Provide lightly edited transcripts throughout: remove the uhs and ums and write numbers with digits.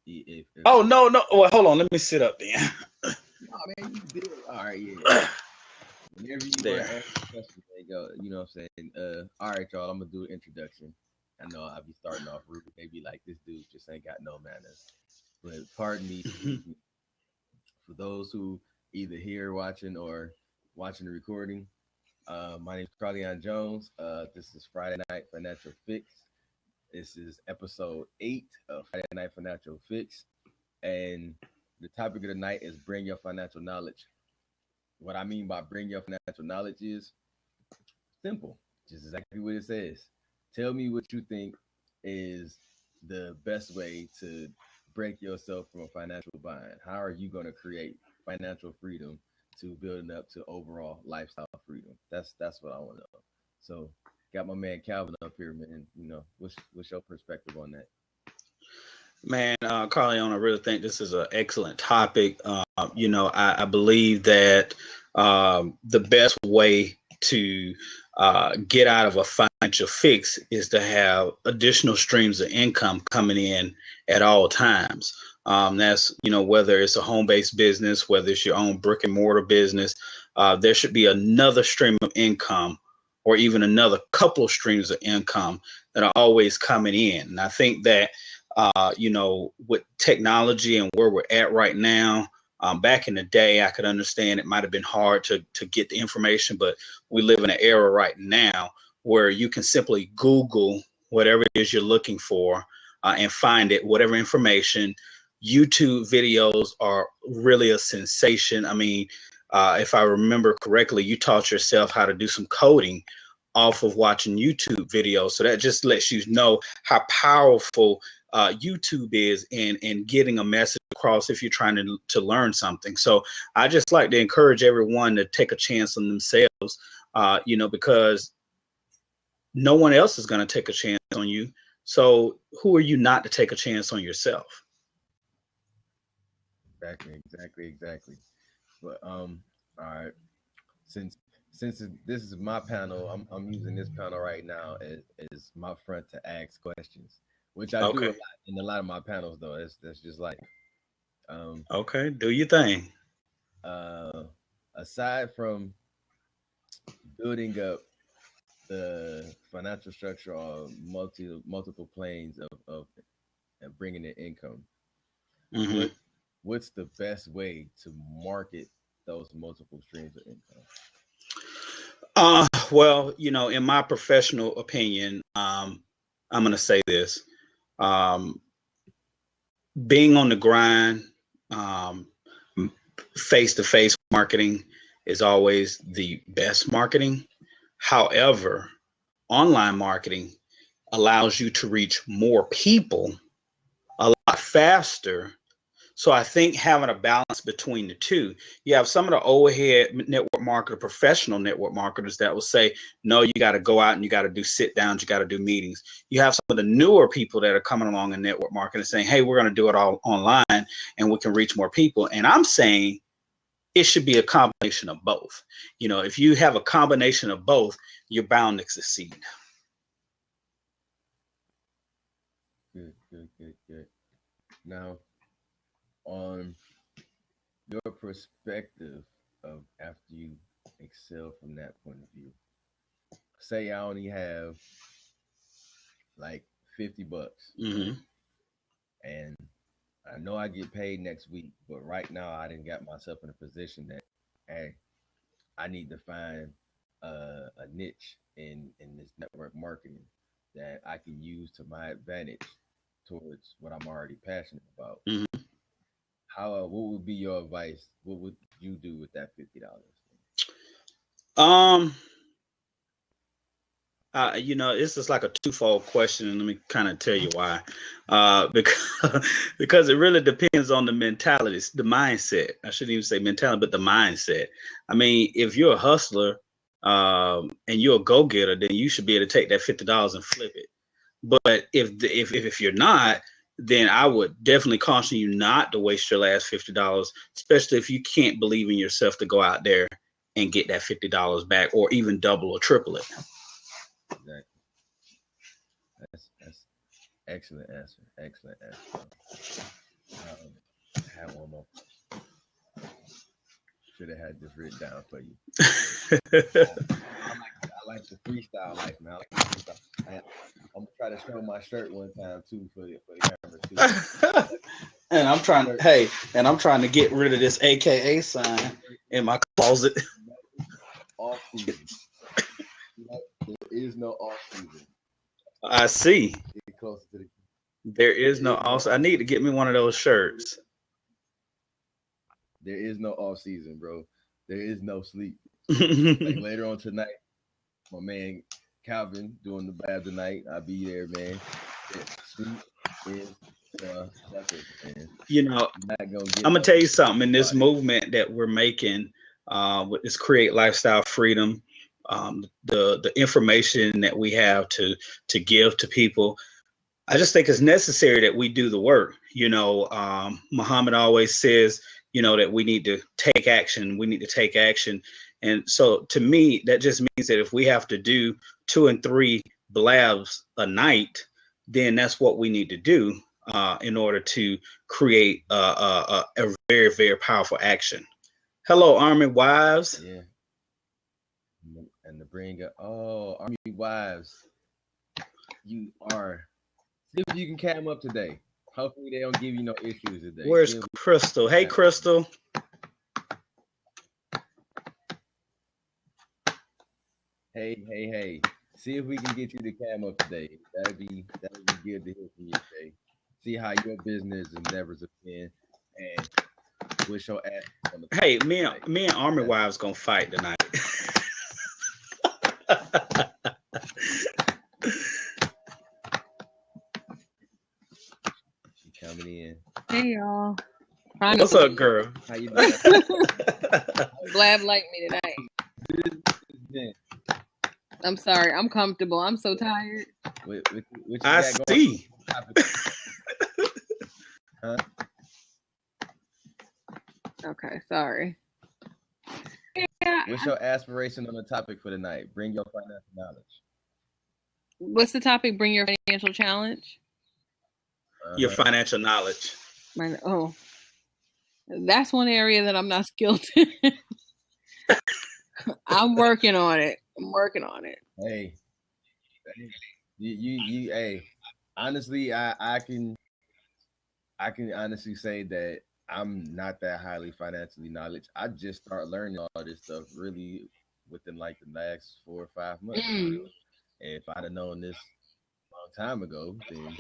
If Oh no, no. Well, hold on. Let me sit up then. no, man, you did. All right, yeah. Whenever you want There. to ask a question, there you go. You know what I'm saying? All right, y'all. I'm gonna do an introduction. I know I'll be starting off rude. Maybe like this dude just ain't got no manners. But pardon me, excuse me, for those who either here watching or watching the recording. My name is Carleon Jones. This is Friday Night Financial Fix. This is episode 8 of Friday Night Financial Fix. And the topic of the night is bring your financial knowledge. What I mean by bring your financial knowledge is simple, just exactly what it says. Tell me what you think is the best way to break yourself from a financial bind. How are you going to create financial freedom to building up to overall lifestyle freedom? That's what I want to know. So, got my man Calvin up here, man. What's your perspective on that? Man, Carleon, I really think this is an excellent topic. I believe that the best way to get out of a financial fix is to have additional streams of income coming in at all times. That's, whether it's a home based business, whether it's your own brick and mortar business, there should be another stream of income or even another couple of streams of income that are always coming in. And I think that with technology and where we're at right now, back in the day, I could understand it might have been hard to get the information, but we live in an era right now where you can simply Google whatever it is you're looking for and find it, whatever information. YouTube videos are really a sensation. I mean, if I remember correctly, you taught yourself how to do some coding off of watching YouTube videos. So that just lets you know how powerful YouTube is in getting a message across if you're trying to learn something. So I just like to encourage everyone to take a chance on themselves, because no one else is going to take a chance on you. So who are you not to take a chance on yourself? Exactly. But all right. Since this is my panel, I'm using this panel right now as my front to ask questions, which I do a Okay. lot in a lot of my panels. Though that's just like um Okay. Do your thing. uh aside from building up the financial structure on multiple planes of bringing in income, Hmm. what what's the best way to market those multiple streams of income? Well, in my professional opinion, I'm going to say this. Um, Being on the grind, um, face to face marketing is always the best marketing. However, online marketing allows you to reach more people a lot faster. So I think having a balance between the two, you have some of the overhead network marketer, professional network marketers that will say, no, you got to go out and you got to do sit downs, you got to do meetings. You have some of the newer people that are coming along in network marketing saying, hey, we're going to do it all online and we can reach more people. And I'm saying it should be a combination of both. If you have a combination of both, you're bound to succeed. Good. Now, on your perspective of after you excel from that point of view, say I only have like $50 Hmm. and I know I get paid next week, but right now I didn't got myself in a position that, hey, I need to find a niche in this network marketing that I can use to my advantage towards what I'm already passionate about. Hmm. What would be your advice? What would you do with that $50? Um, it's just like a twofold question, and let me kind of tell you why. Because because it really depends on the mentality, the mindset. I shouldn't even say mentality, but the mindset. I mean, if you're a hustler, and you're a go-getter, then you should be able to take that $50 and flip it. But if you're not, then I would definitely caution you not to waste your last $50, especially if you can't believe in yourself to go out there and get that $50 back, or even double or triple it. Exactly. That's excellent answer. Excellent answer. should have had this written down for you. I like the freestyle life, man. I like the freestyle. I'm gonna try to show my shirt one time too for the camera too. And I'm trying to get rid of this AKA sign in my closet. Off season. There is no off season. I see. Get closer to the. There is no off. I need to get me one of those shirts. There is no off season, bro. There is no sleep. Like later on tonight, my man Calvin doing the Blab tonight. I'll be there, man. Sleep is separate, man. You know, I'm gonna tell you something. In this movement that we're making, with this Create Lifestyle Freedom, the information that we have to give to people, I just think it's necessary that we do the work. You know, Muhammad always says, you know, that we need to take action. We need to take action. And so to me, that just means that if we have to do 2 and 3 blabs a night, then that's what we need to do in order to create a very, very powerful action. Hello, Army Wives. Yeah. And to bring up, Army Wives, you are. See if you can cam up today. Hopefully they don't give you no issues today. Where's Crystal? Hey, Crystal. Hey. See if we can get you to cam up today. That'd be good to hear from you today. See how your business endeavors have been, and wish your ass on the. Hey, me and Army Wives gonna fight tonight. She coming in. Hey y'all. What's up, girl? How you doing? Blab like me tonight. I'm sorry. I'm comfortable. I'm so tired. What I see. Huh? Okay, sorry. What's your aspiration on the topic for tonight? Bring your financial knowledge. What's the topic? Bring your financial challenge. Your financial knowledge. That's one area that I'm not skilled in. I'm working on it. Hey, you. Hey, honestly, I can honestly say that I'm not that highly financially knowledge. I just start learning all this stuff really within like the last 4 or 5 months. You know? And if I'd have known this a long time ago, then.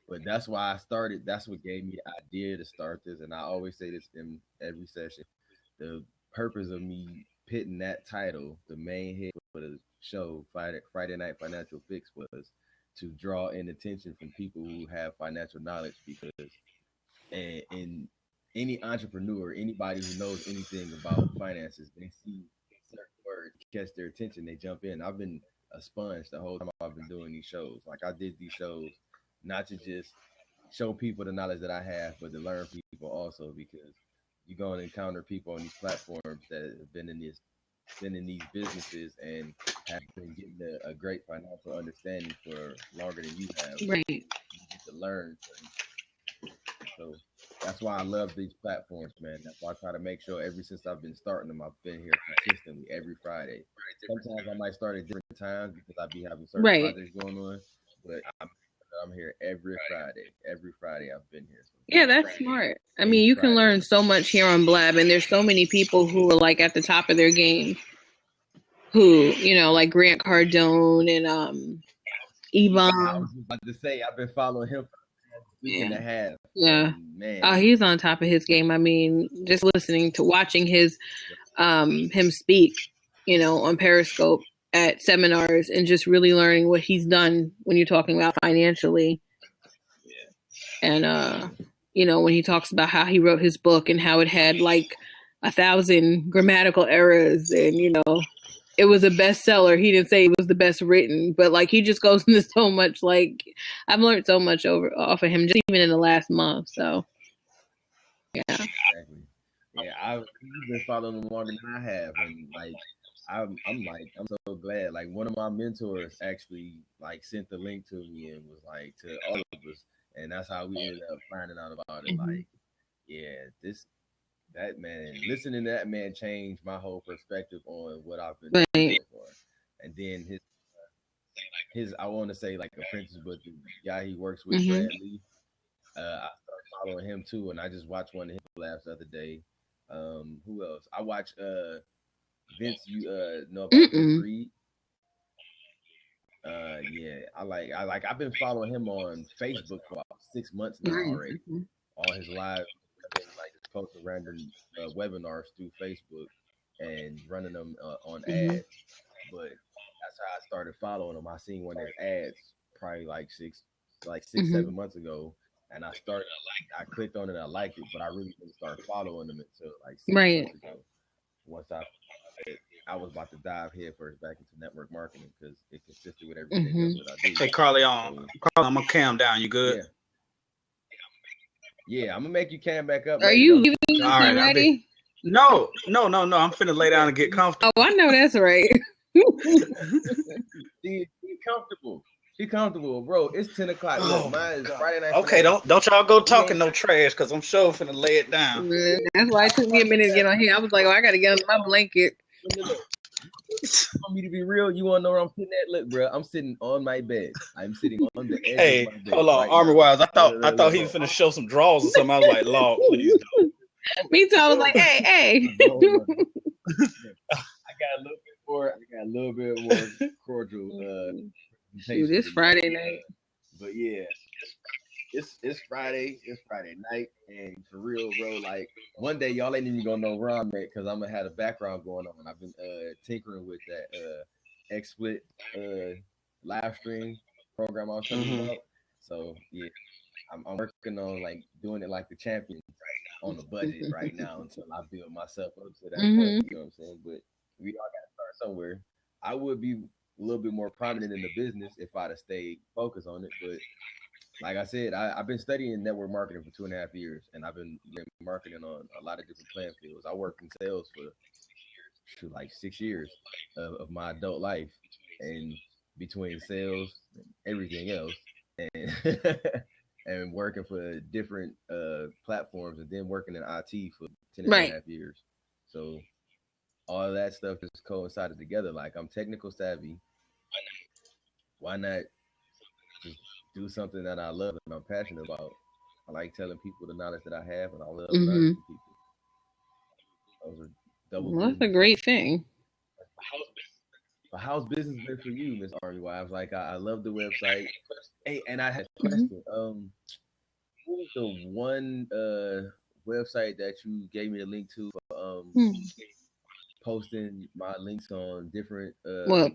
But that's why I started. That's what gave me the idea to start this. And I always say this in every session. The purpose of me pitting that title, the main hit for the show, Friday Night Financial Fix, was to draw in attention from people who have financial knowledge, because in any entrepreneur, anybody who knows anything about finances, they see certain words catch their attention, they jump in. I've been a sponge the whole time I've been doing these shows. Like I did these shows not to just show people the knowledge that I have, but to learn from people also, because you're going to encounter people on these platforms that have been in these businesses and have been getting a great financial understanding for longer than you have. Right. You get to learn. So that's why I love these platforms, man. That's why I try to make sure since I've been starting them, I've been here consistently every Friday. Sometimes I might start at different times because I be having certain projects going on, but I'm here every Friday. Every Friday I've been here. Yeah, that's smart. I mean, you can learn so much here on Blab, and there's so many people who are like at the top of their game, who, you know, like Grant Cardone and Ebon. I was about to say, I've been following him for a week and a half. Yeah. Man. Oh, he's on top of his game. I mean, just watching his him speak, you know, on Periscope at seminars, and just really learning what he's done when you're talking about financially. And you know, when he talks about how he wrote his book and how it had like 1,000 grammatical errors, and you know, it was a bestseller. He didn't say it was the best written, but like he just goes into so much. Like I've learned so much off of him, just even in the last month. So yeah, exactly. Yeah, I've been following him longer than I have, and like I'm so glad. Like one of my mentors actually like sent the link to me and was like to all of us, and that's how we ended up finding out about it. Like, yeah, this that man, listening to that man changed my whole perspective on what I've been doing Right. so far. And then his I want to say like apprentice, but the guy he works with, Mm-hmm. Brad Lee, I started following him too, and I just watched one of his collabs the other day. Who else? I watch Vince. You know about Vince Mm-mm. Reed? Yeah, I like I've been following him on Facebook for about 6 months now Right. already. All his live, I've been like just posting random webinars through Facebook and running them on Mm-hmm. ads. But that's how I started following him. I seen one of his ads probably like six, Mm-hmm. 7 months ago, and I clicked on it, I liked it, but I really didn't start following him until like 6 Right. months ago. Once I was about to dive headfirst back into network marketing because it consisted with everything Mm-hmm. else that I do. Hey, Carly, I'm gonna cam down. You good? Yeah, yeah, I'm gonna make you cam back up. Are Ready to you go. leaving All right, I'll be. already? No. I'm finna lay down and get comfortable. Oh, I know that's right. She comfortable. She comfortable, bro. It's 10 o'clock. Oh, Look, mine is God. Friday night. Okay, Financial. don't y'all go We talking ain't no trash, cause I'm sure finna lay it down. That's why it took me a minute to get on here. I was like, oh, I gotta get under my blanket. look. You want me to be real? You want to know where I'm sitting at? Look, bro, I'm sitting on my bed. I'm sitting on the edge Hey, of my bed. hold on, right Army now. Wise. I Look, thought he look. was finna show some draws or something. I was like, Lord, please don't. Me too. I was like, hey. No, no. I got a little bit more cordial Shoot, it's Friday night. But yeah, it's Friday. It's Friday night, and for real, bro. Like one day, y'all ain't even gonna know where I'm at because I'm gonna have a background going on. I've been tinkering with that XSplit live stream program I was telling you about. So yeah, I'm working on like doing it like the champion on a budget right now until I build myself up to that point. You know what I'm saying? But we all gotta start somewhere. I would be a little bit more prominent in the business if I'd have stayed focused on it, but like I said, I've been studying network marketing for 2.5 years, and I've been marketing on a lot of different playing fields. I worked in sales for like 6 years of my adult life, and between sales and everything else, and and working for different platforms, and then working in IT for 10.5 years. So all of that stuff just coincided together. Like I'm technical savvy. Why not just do something that I love and I'm passionate about? I like telling people the knowledge that I have, and I love learning from people. Those are double. Well, that's a great thing. But how's business been for you, Miss Army Wives? Like I love the website. Hey, and I had a question. What was the one website that you gave me the link to? Posting my links on different.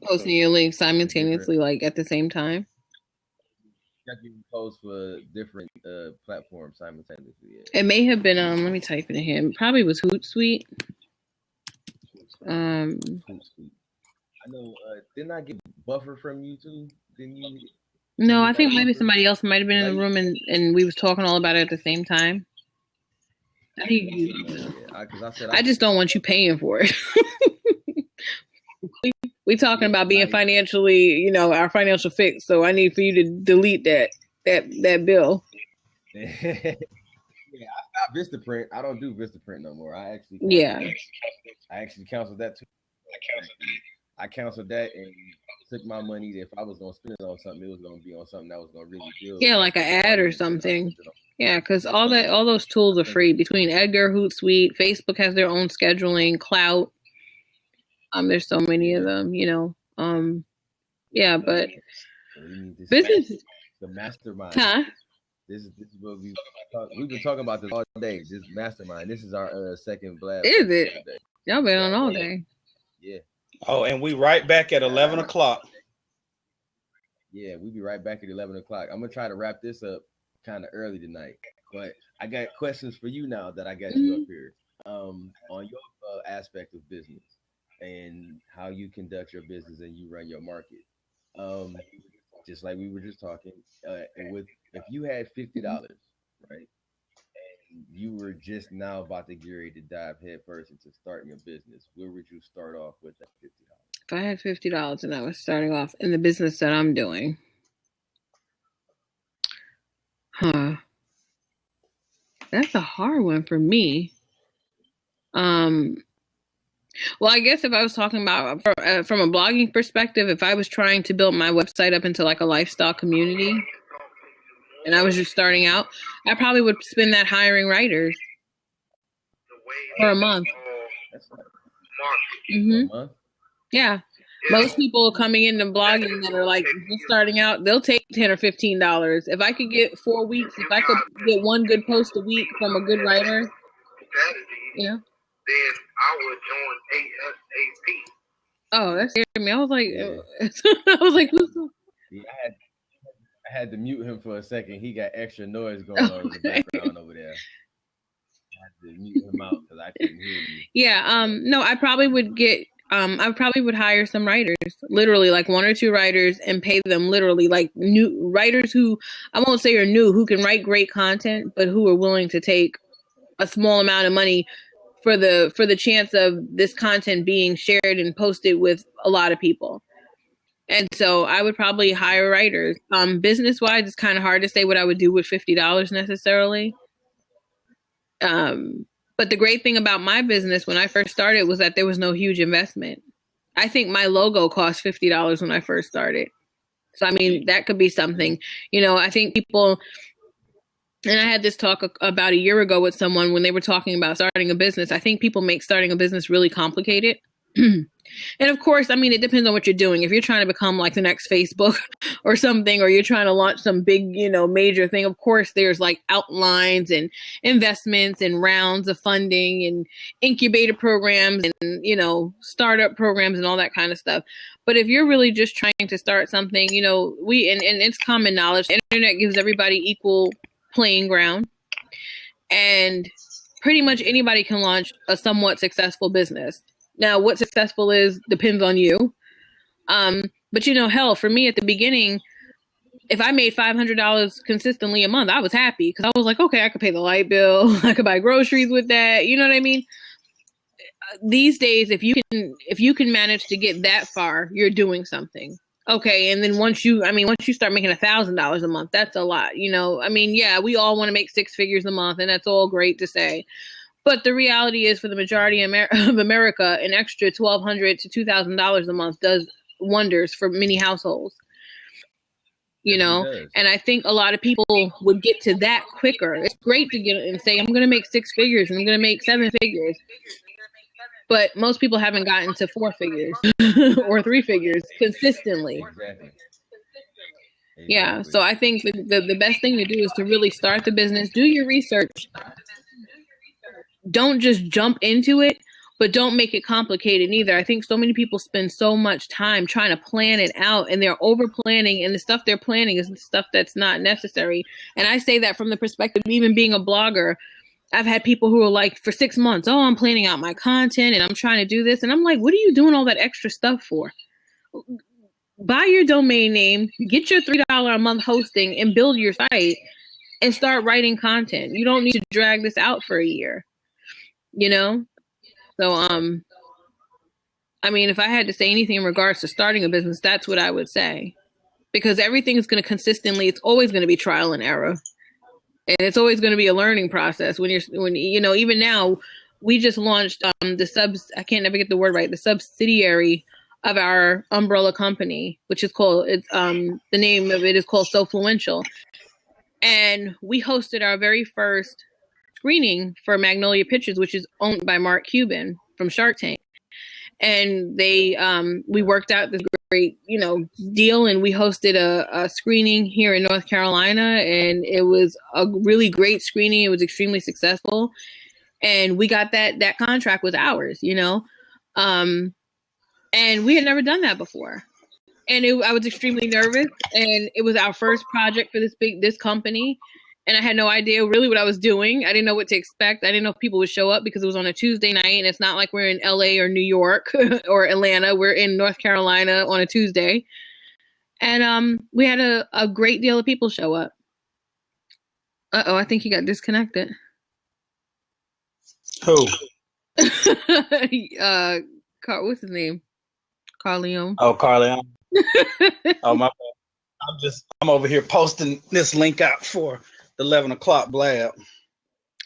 Posting your links simultaneously, like at the same time. Got you post for different platforms simultaneously. Yeah. It may have been let me type it in here. It probably was Hootsuite. Hootsuite. I know. Didn't I get Buffer from you too? Didn't you? No, I think maybe somebody else might have been in the room and we was talking all about it at the same time. I think I just don't want you paying for it. We talking about being financially, our financial fix. So I need for you to delete that bill. Yeah, I stopped Vistaprint. I don't do Vistaprint no more. I actually canceled that too. I canceled that and took my money. If I was gonna spend it on something, it was gonna be on something that was gonna really build. Yeah, like an ad or something. Yeah, because all those tools are free. Between Edgar, Hootsuite, Facebook has their own scheduling, Clout. There's so many of them, but business, the mastermind. Huh? This is what we've been talking about this all day. This mastermind. This is our second blast. Is it? Y'all been on all day. Yeah. Oh, and we right back at 11 o'clock. Yeah, we'll be right back at 11 o'clock. I'm gonna try to wrap this up kind of early tonight, but I got questions for you now that I got you up here. On your aspect of business and how you conduct your business and you run your market. Just like we were just talking, and if you had $50, right, and you were just now about to get ready to dive headfirst into starting your business, where would you start off with that $50? If I had $50 and I was starting off in the business that I'm doing, that's a hard one for me. Um, well, I guess if I was talking about from a blogging perspective, if I was trying to build my website up into like a lifestyle community and I was just starting out, I probably would spend that hiring writers for a month. A month? Yeah. Most people coming into blogging that are like just starting out, they'll take $10 or $15. If I could get 4 weeks, if I could get one good post a week from a good writer, yeah. Then I would join ASAP. Oh, that scared me. I was like, who's the... Yeah, I had to mute him for a second. He got extra noise going on in the background over there. I had to mute him out because I couldn't hear you. Yeah. No, I probably would hire some writers, literally like 1 or 2 writers, and pay them literally like new writers who I won't say are new, who can write great content, but who are willing to take a small amount of money for the chance of this content being shared and posted with a lot of people. And so I would probably hire writers. Business wise, it's kind of hard to say what I would do with $50 necessarily. But the great thing about my business when I first started was that there was no huge investment. I think my logo cost $50 when I first started. So, I mean, that could be something, I think people, and I had this talk about a year ago with someone when they were talking about starting a business. I think people make starting a business really complicated. And of course, I mean, it depends on what you're doing. If you're trying to become like the next Facebook or something, or you're trying to launch some big, major thing, of course, there's like outlines and investments and rounds of funding and incubator programs and, startup programs and all that kind of stuff. But if you're really just trying to start something, and it's common knowledge, the internet gives everybody equal playing ground, and pretty much anybody can launch a somewhat successful business. Now, what successful is depends on you. But hell, for me at the beginning, if I made $500 consistently a month, I was happy because I was like, okay, I could pay the light bill, I could buy groceries with that. You know what I mean? These days, if you can manage to get that far, you're doing something. Okay, and then once you start making $1,000 a month, that's a lot. I mean, yeah, we all want to make 6 figures a month, and that's all great to say. But the reality is, for the majority of America, an extra $1,200 to $2,000 a month does wonders for many households. And I think a lot of people would get to that quicker. It's great to get and say, I'm going to make 6 figures and I'm going to make 7 figures. But most people haven't gotten to 4 figures or 3 figures consistently. Exactly. Yeah. So I think the best thing to do is to really start the business, do your research. Don't just jump into it, but don't make it complicated either. I think so many people spend so much time trying to plan it out, and they're over planning, and the stuff they're planning is the stuff that's not necessary. And I say that from the perspective of even being a blogger. I've had people who are like, for 6 months, oh, I'm planning out my content and I'm trying to do this. And I'm like, what are you doing all that extra stuff for? Buy your domain name, get your $3 a month hosting, and build your site and start writing content. You don't need to drag this out for a year. So, I mean, if I had to say anything in regards to starting a business, that's what I would say, because everything is going to it's always going to be trial and error, and it's always going to be a learning process even now, we just launched, I can't never get the word right, the subsidiary of our umbrella company, which is called, the name of it is called Sofluential. And we hosted our very first screening for Magnolia Pictures, which is owned by Mark Cuban from Shark Tank. And we worked out this great, deal, and we hosted a screening here in North Carolina, and it was a really great screening. It was extremely successful, and we got that contract was ours, and we had never done that before. And I was extremely nervous, and it was our first project for this company. And I had no idea really what I was doing. I didn't know what to expect. I didn't know if people would show up because it was on a Tuesday night, and it's not like we're in LA or New York or Atlanta. We're in North Carolina on a Tuesday. And we had a great deal of people show up. Uh-oh, I think he got disconnected. Who? What's his name? Carleon. Oh, Carleon. Oh, my bad. I'm over here posting this link out for the 11 o'clock blab.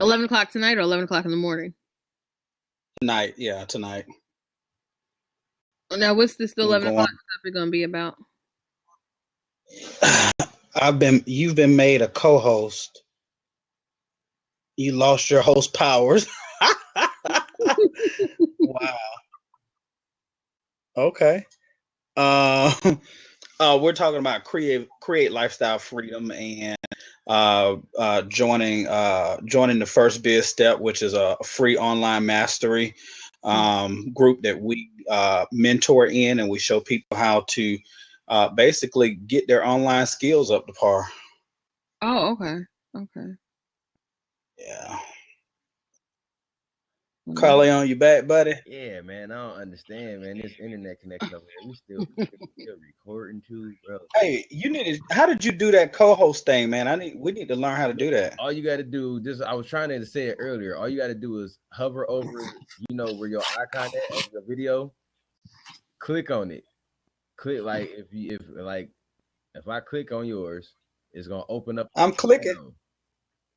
11 o'clock tonight or 11 o'clock in the morning? Tonight. Yeah, tonight. Now, what's this We'll 11 go on. o'clock topic gonna be about? You've been made a co-host. You lost your host powers. Wow. Okay. Uh, we're talking about create lifestyle freedom and joining the First Biz Step, which is a free online mastery group that we mentor in, and we show people how to basically get their online skills up to par. Oh, okay. Okay. Yeah. Mm. Carleon, you back, buddy? Yeah, man, I don't understand, man. This internet connection over here, we still recording too, bro. Hey, how did you do that co-host thing, man? We need to learn how to do that. All you got to do, I was trying to say it earlier. All you got to do is hover over, where your icon at of the video. Click on it. Click like if I click on yours, it's gonna open up. I'm clicking.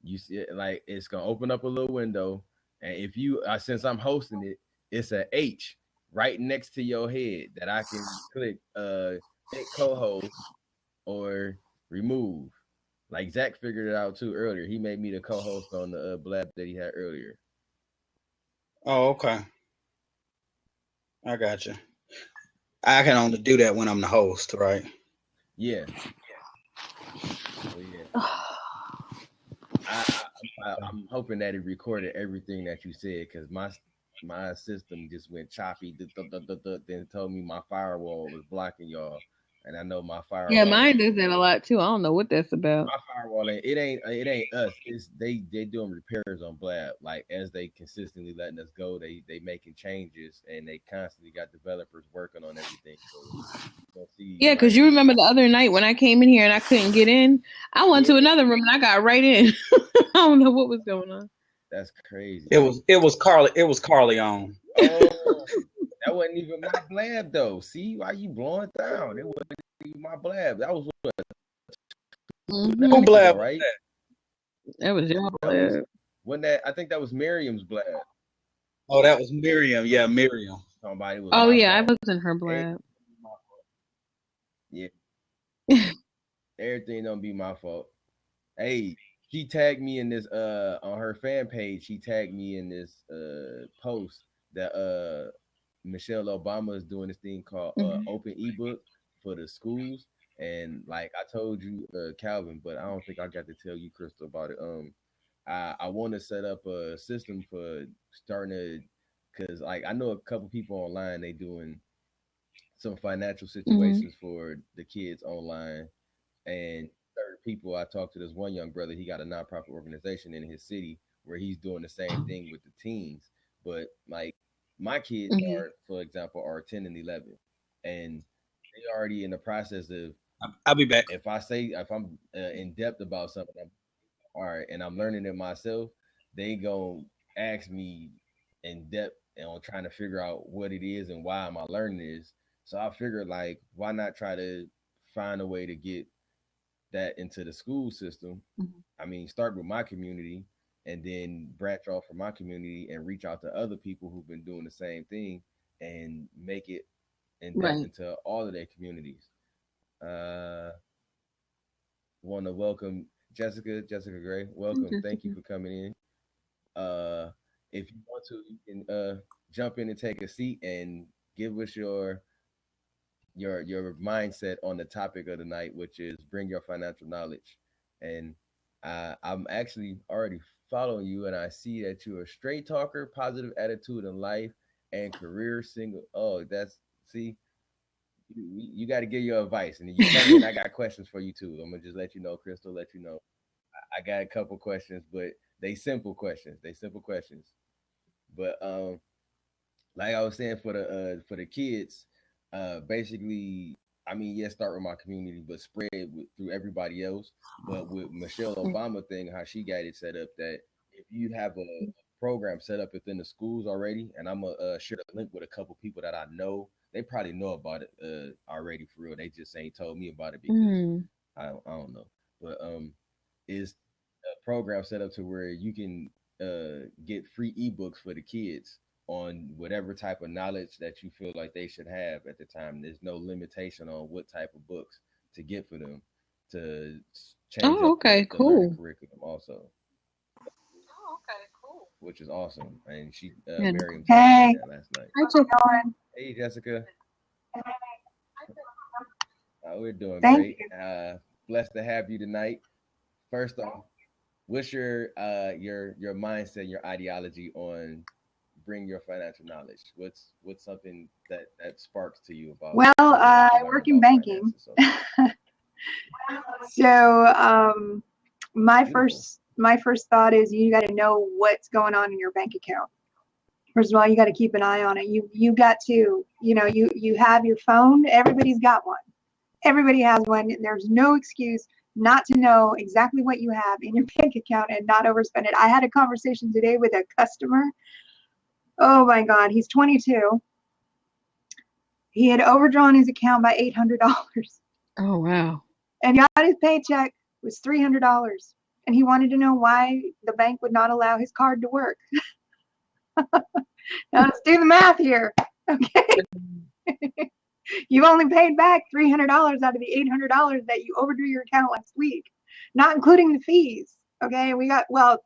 You see it, like it's gonna open up a little window, and if you since I'm hosting it, it's a H right next to your head that I can click hit co-host or remove. Like Zach figured it out too earlier. He made me the co-host on the blab that he had earlier. Oh, okay. I got you. I can only do that when I'm the host, right? Yeah. Yeah. I'm hoping that it recorded everything that you said because my system just went choppy. Then told me my firewall was blocking y'all, and I know my firewall. Yeah, mine does that a lot too. I don't know what that's about. My firewall it ain't us. It's they doing repairs on Blab. Like as they consistently letting us go, they making changes and they constantly got developers working on everything. So yeah, because you remember the other night when I came in here and I couldn't get in. I went to another room and I got right in. I don't know what was going on. That's crazy. It was Carleon. Oh, that wasn't even my Blab though. See why you blowing down? It wasn't even my Blab. That was what. Who Blab, right? That was your Blab. I think that was Miriam's Blab. Oh, that was Miriam. Yeah, Miriam. Somebody was. Oh yeah, I wasn't her Blab. Yeah. Everything don't be my fault. Hey, she tagged me in this on her fan page. She tagged me in this post that Michelle Obama is doing this thing called open ebook for the schools. And like I told you, Calvin, but I don't think I got to tell you, Crystal, about it. I want to set up a system for starting to, because like I know a couple people online, they doing some financial situations for the kids online, and certain people I talked to. This one young brother, he got a nonprofit organization in his city where he's doing the same thing with the teens. But like my kids are, for example, are 10 and 11, and they already in the process of. I'll be back. If I'm in depth about something, all right, and I'm learning it myself, they gonna ask me in depth and on trying to figure out what it is and why am I learning this. So I figured like why not try to find a way to get that into the school system. I mean, start with my community and then branch off from my community and reach out to other people who've been doing the same thing and make it in depth into all of their communities. Want to welcome Jessica Gray. Welcome. Thank you for coming in. If you want to, you can jump in and take a seat and give us your mindset on the topic of the night, which is bring your financial knowledge. And I'm actually already following you, and I see that you're a straight talker, positive attitude in life, and career single. Oh, you got to give your advice, and you come in. I got questions for you too. I'm gonna just let you know, Crystal. Let you know, I got a couple questions, but they simple questions. But like I was saying for the kids, basically, I mean, yes, start with my community, but spread through everybody else. But with Michelle Obama thing, how she got it set up, that if you have a program set up within the schools already, and I'm gonna share a link with a couple people that I know, they probably know about it already for real. They just ain't told me about it because I don't know. But is a program set up to where you can get free ebooks for the kids on whatever type of knowledge that you feel like they should have at the time. There's no limitation on what type of books to get for them to change Oh, up okay, the learning cool. curriculum also, which is awesome. And Yeah. Miriam told me Hey, that last night. Hi, Jessica. Ellen. Hey, Jessica. We're doing Thank great. you. Blessed to have you tonight. First off, what's your mindset, your ideology on bring your financial knowledge? What's something that sparks to you about Well, wanting to I learn work in about banking. finances? So So my beautiful. first thought is you got to know what's going on in your bank account. First of all, you got to keep an eye on it. You got to, you have your phone. Everybody's got one. Everybody has one. There's no excuse not to know exactly what you have in your bank account and not overspend it. I had a conversation today with a customer. Oh my God, he's 22. He had overdrawn his account by $800. Oh, wow. And got his paycheck was $300. And he wanted to know why the bank would not allow his card to work. Now let's do the math here. Okay. You've only paid back $300 out of the $800 that you overdrew your account last week, not including the fees. Okay,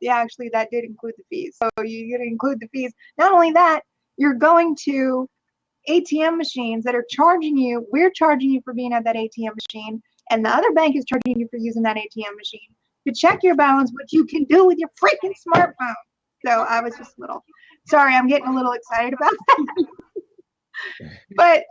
actually that did include the fees. So you're going to include the fees. Not only that, you're going to ATM machines that are charging you. We're charging you for being at that ATM machine, and the other bank is charging you for using that ATM machine to check your balance, what you can do with your freaking smartphone. So I was just sorry, I'm getting a little excited about that. But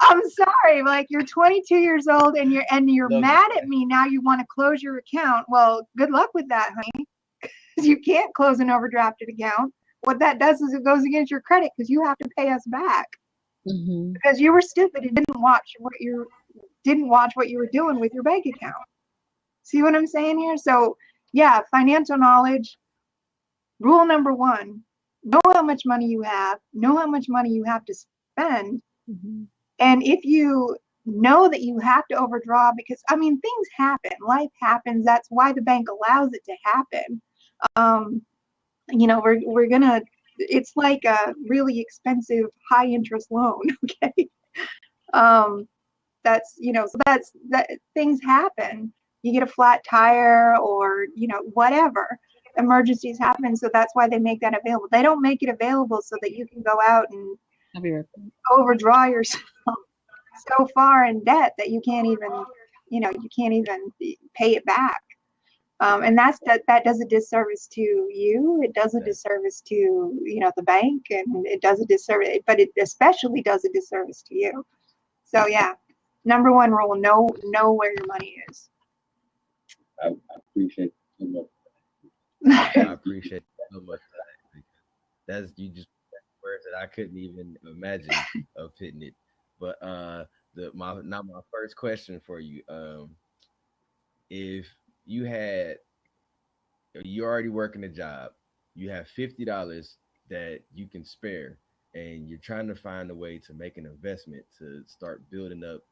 I'm sorry, like you're 22 years old and you're Love mad it. at me now. You want to close your account. Well, good luck with that, honey. Because you can't close an overdrafted account. What that does is it goes against your credit because you have to pay us back Mm-hmm. because you were stupid and didn't watch what you were doing with your bank account. See what I'm saying here? So yeah, financial knowledge. Rule number 1: know how much money you have. Know how much money you have to spend. Mm-hmm. And if you know that you have to overdraw, because things happen, life happens. That's why the bank allows it to happen. We're gonna. It's like a really expensive high interest loan. Okay. That things happen. You get a flat tire or whatever. Emergencies happen, so that's why they make that available. They don't make it available so that you can go out and I'll be right back. overdraw yourself so far in debt that you can't even pay it back. And that does a disservice to you. It does a disservice to the bank, and it does a disservice, but it especially does a disservice to you. So yeah, number 1 rule: know where your money is. I appreciate so much. I appreciate that so much. That's you just words that I couldn't even imagine of hitting it. But my first question for you, if you're already working a job, you have $50 that you can spare, and you're trying to find a way to make an investment to start building up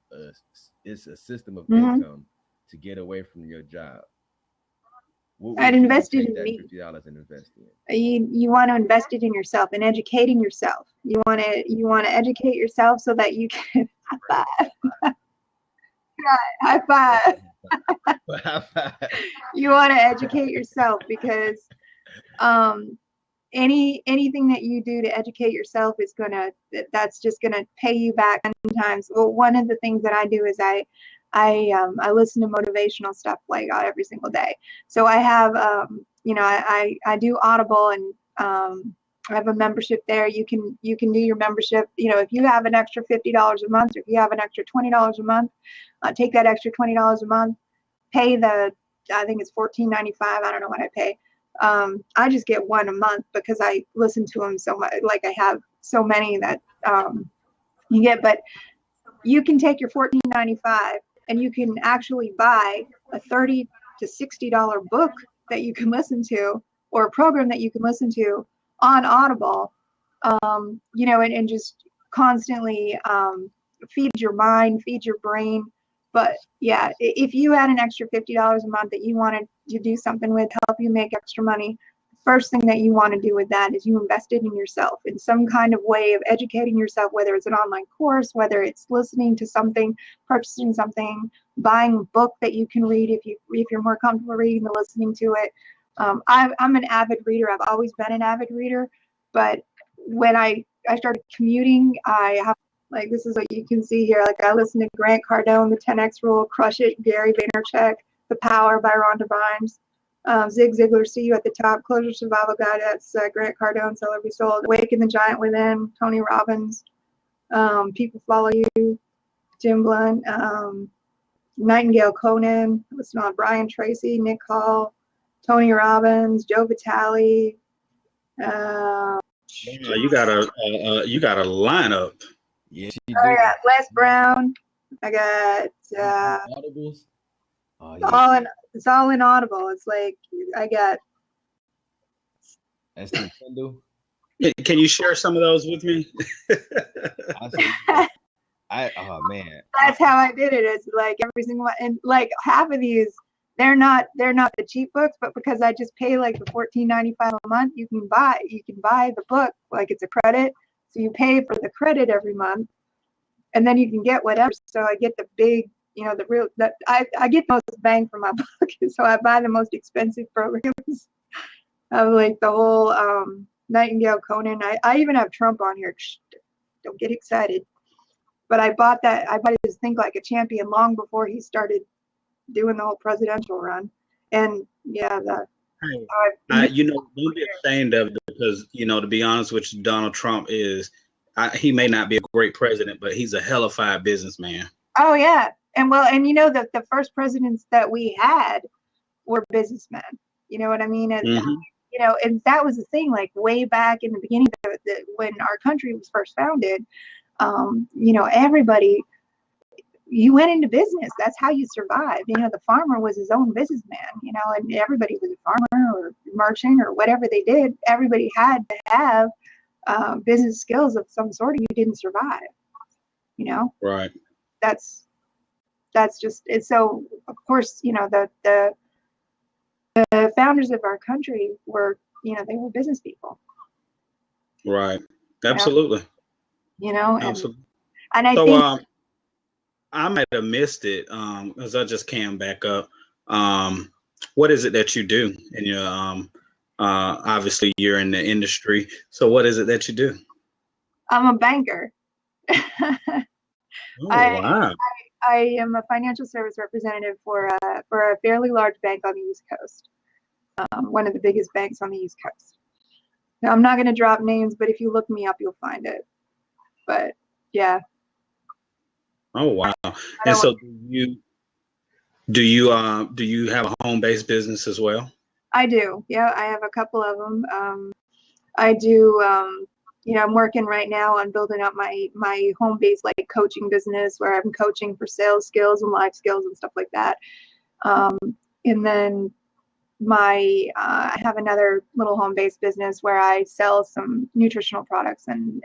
it's a system of income to get away from your job. What I'd would you invest it take in that me. $50 and invest in? You want to invest it in yourself and educating yourself. You want to educate yourself so that you can high five. High five. High five. You want to educate yourself because anything that you do to educate yourself is that's just gonna pay you back 10 times. Well, one of the things that I do is I listen to motivational stuff like every single day. So I have I do Audible, and I have a membership there. You can do your membership. If you have an extra $50 a month, or if you have an extra $20 a month, take that extra $20 a month, pay I think it's $14.95. I don't know what I pay. I just get one a month because I listen to them so much. Like I have so many that you get, but you can take your $14.95 and you can actually buy a $30 to $60 book that you can listen to, or a program that you can listen to on Audible, and just constantly feed your mind, feed your brain. But yeah, if you had an extra $50 a month that you wanted to do something with, help you make extra money, first thing that you want to do with that is you invest it in yourself in some kind of way of educating yourself, whether it's an online course, whether it's listening to something, purchasing something, buying a book that you can read if you're more comfortable reading than listening to it. I'm an avid reader. I've always been an avid reader, but when I started commuting, I have, like, this is what you can see here. Like, I listen to Grant Cardone, The 10X Rule, Crush It, Gary Vaynerchuk, The Power by Rhonda Rhimes, Zig Ziglar, See You at the Top, Closure Survival Guide, that's Grant Cardone, Sell or Be Sold, Awaken the Giant Within, Tony Robbins, People Follow You, Jim Blunt, Nightingale Conan, listen on Brian Tracy, Nick Hall, Tony Robbins, Joe Vitale. You got a lineup. Yeah, she I do. got Les Brown. I got Audibles. Oh, it's all in Audible. It's like I got. That's Nintendo. Can you share some of those with me? Oh man. That's how I did it. It's like every single one, and like half of these, they're not the cheap books, but because I just pay like the $14.95 a month, you can buy the book like it's a credit. So you pay for the credit every month, and then you can get whatever. So I get the big, I get most bang for my buck. So I buy the most expensive programs of like the whole Nightingale Conan. I even have Trump on here. Shh, don't get excited. But I bought his Think Like a Champion long before he started doing the whole presidential run. And yeah, don't be ashamed of it, because, to be honest with you, Donald Trump he may not be a great president, but he's a hellified businessman. Oh yeah. And the first presidents that we had were businessmen. You know what I mean? And, and that was the thing, like way back in the beginning, when our country was first founded, everybody, you went into business. That's how you survived. The farmer was his own businessman, and everybody was a farmer or merchant or whatever they did. Everybody had to have business skills of some sort, or you didn't survive, Right. That's just it. So of course, the founders of our country were, they were business people. Right. Absolutely. Absolutely. And I so, think I might have missed it as I just came back up. What is it that you do in your obviously you're in the industry. So what is it that you do? I'm a banker. Wow. I am a financial service representative for a fairly large bank on the East Coast, one of the biggest banks on the East Coast. Now, I'm not going to drop names, but if you look me up, you'll find it. But yeah. Oh wow! And so, do you have a home-based business as well? I do. Yeah, I have a couple of them. I do. I'm working right now on building up my home-based like coaching business, where I'm coaching for sales skills and life skills and stuff like that. And then I have another little home-based business where I sell some nutritional products and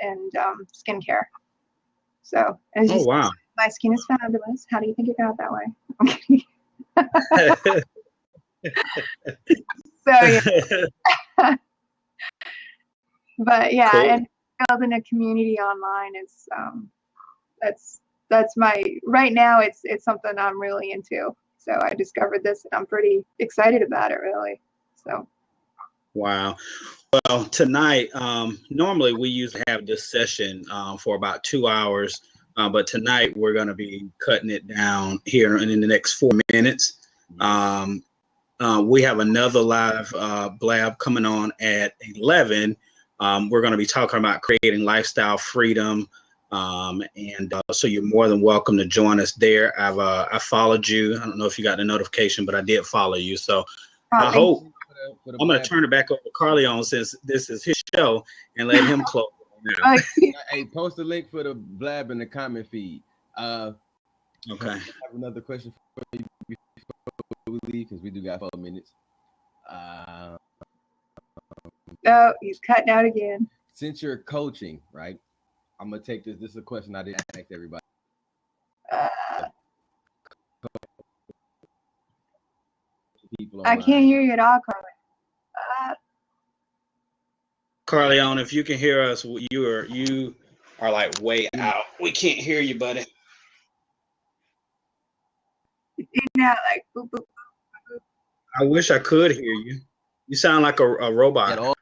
skincare. So wow. My skin is fabulous. How do you think it got that way? So yeah. But yeah, cool. And building a community online is that's my right now. It's something I'm really into. So I discovered this, and I'm pretty excited about it, really. So. Wow. Well, tonight, normally we usually have this session for about 2 hours, but tonight we're going to be cutting it down here in the next 4 minutes. We have another live blab coming on at 11. We're going to be talking about creating lifestyle freedom. So you're more than welcome to join us there. I followed you. I don't know if you got the notification, but I did follow you. So I hope I'm going to turn it back over to Carleon, since this is his show, and let him close. Hey, post a link for the blab in the comment feed. Okay. I have another question for you before we leave, because we do got 4 minutes. Oh, he's cutting out again. Since you're coaching, right? I'm gonna take this. This is a question I didn't ask everybody. I can't hear you at all, Carly. Carleon, if you can hear us, you are like way out. We can't hear you, buddy. Like boop, boop. I wish I could hear you. You sound like a robot. At all.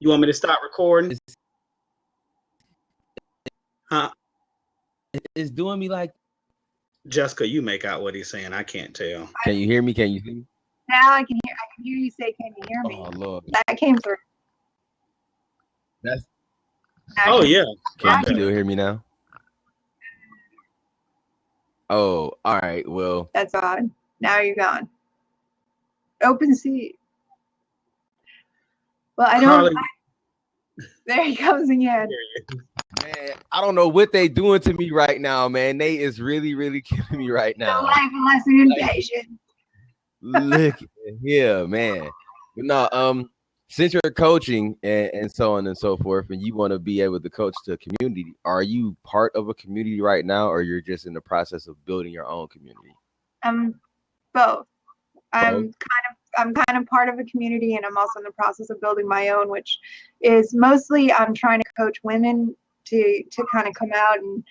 You want me to stop recording? Huh? It's doing me like. Jessica, you make out what he's saying. I can't tell. Can you hear me? Can you see me? Now I can hear you say, "Can you hear me?" Oh Lord. That came through. That's. Oh yeah. Can you still hear me now? Oh, all right. Well, That's odd. Now you're gone. Open seat. Well, I don't. There he comes again. man, I don't know what they doing to me right now, man. They is really, really killing me right The now. life lesson in patience. Look at here, man. But no, since you're coaching and so on and so forth, and you want to be able to coach to a community, are you part of a community right now, or you're just in the process of building your own community? Both. I'm kind of part of a community, and I'm also in the process of building my own, which is mostly I'm trying to coach women to kind of come out and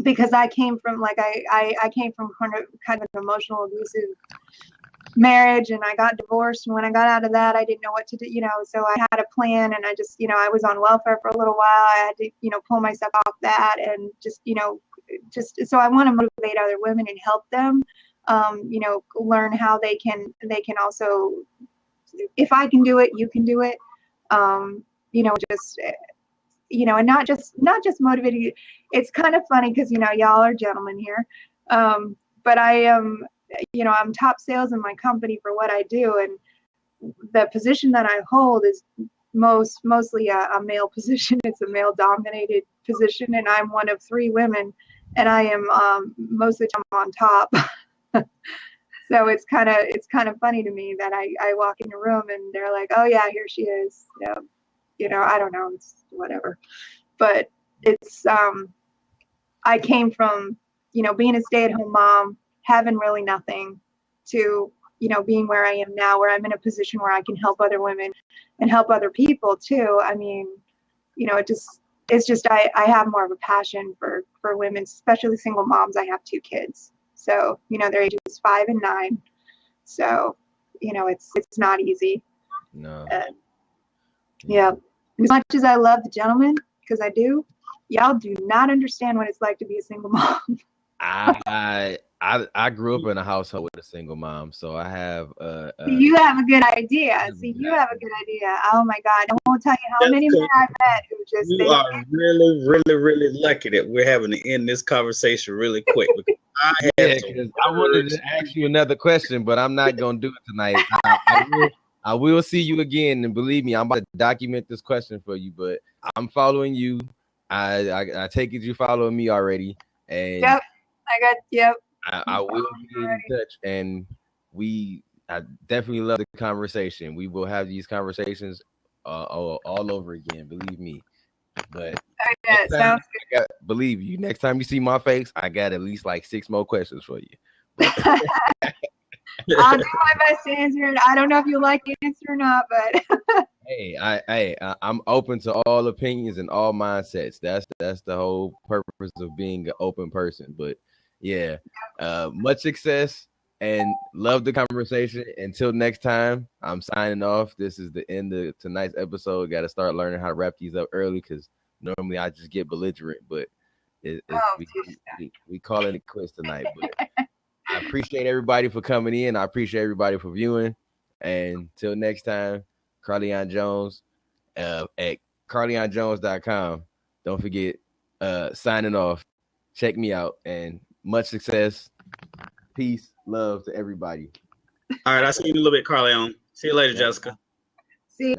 because I came from like I came from kind of an emotional abusive marriage, and I got divorced, and when I got out of that I didn't know what to do, so I had a plan, and I just I was on welfare for a little while. I had to pull myself off that, and just so I want to motivate other women and help them learn how they can also, if I can do it, you can do it. And not just motivating you. It's kind of funny because y'all are gentlemen here, but I am I'm top sales in my company for what I do, and the position that I hold is mostly a male position. It's a male dominated position, and I'm one of 3 women, and I am most of the time on top. So it's kind of funny to me that I walk in a room and they're like, oh yeah, here she is. I don't know, it's whatever. But it's I came from being a stay-at-home mom, having really nothing, to being where I am now, where I'm in a position where I can help other women and help other people too. I mean, it's just I have more of a passion for women, especially single moms. I have 2 kids. So, their ages 5 and 9. So, it's not easy. No. Yeah. As much as I love the gentleman, because I do, y'all do not understand what it's like to be a single mom. I grew up in a household with a single mom, so I have you have a good idea. You have a good idea. Oh my God. I won't tell you how many men I've met who just You are really, really, really lucky that we're having to end this conversation really quick. Because I wanted to ask you another question, but I'm not gonna do it tonight. I will see you again, and believe me, I'm about to document this question for you. But I'm following you. I take it you following me already, and yep. I will be in touch, and I definitely love the conversation. We will have these conversations all over again, believe me. But sounds good. Believe you, next time you see my face, I got at least like 6 more questions for you. I'll do my best to answer it. I don't know if you like the answer or not, but hey, I'm open to all opinions and all mindsets. That's the whole purpose of being an open person. But yeah, much success and love the conversation. Until next time, I'm signing off. This is the end of tonight's episode. Got to start learning how to wrap these up early because normally I just get belligerent, but we calling it quits tonight. But I appreciate everybody for coming in. I appreciate everybody for viewing. And till next time, Carleon Jones at carleonjones.com. Don't forget, signing off. Check me out and much success. Peace, love to everybody. All right, I'll see you in a little bit, Carleon. See you later, Jessica. see.